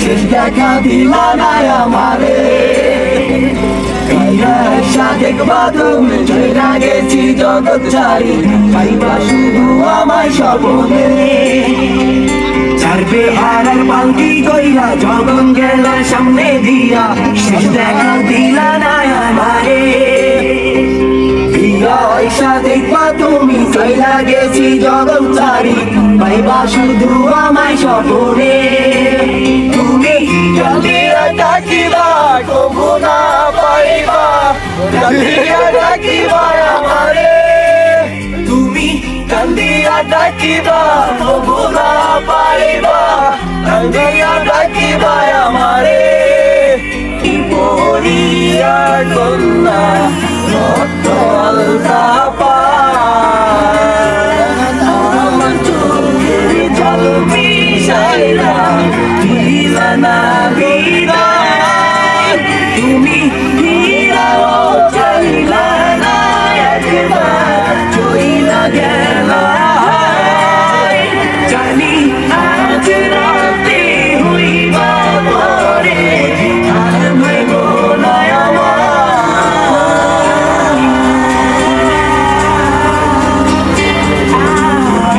শেষ দেখা দিলা না আমারে দেখবা তুমি চইলা গেছি জগৎ ছাড়ি পাইবা শুধু আমায় স্বপ্নে ছাড়বে আর পালকি কইরা জগন গেল সামনে দিয়া শেষ দেখা দিলা না আমারে পয়সা দেখবা তুমি চইলা গেছি জগৎ ছাড়ি পাইবা শুধু আমায় স্বপ্নে তুমি জলদিয়া ডাকিবা কবু না পাইবা জলদিয়া ডাকিবা আমারে তুমি জলদিয়া ডাকিবা কবু না পাইবা জলদিয়া ডাকিবা আমারে কি পরিয়া কন্যা রক্ত আলতা আমার চোখের জল মিশাইলা দিলা না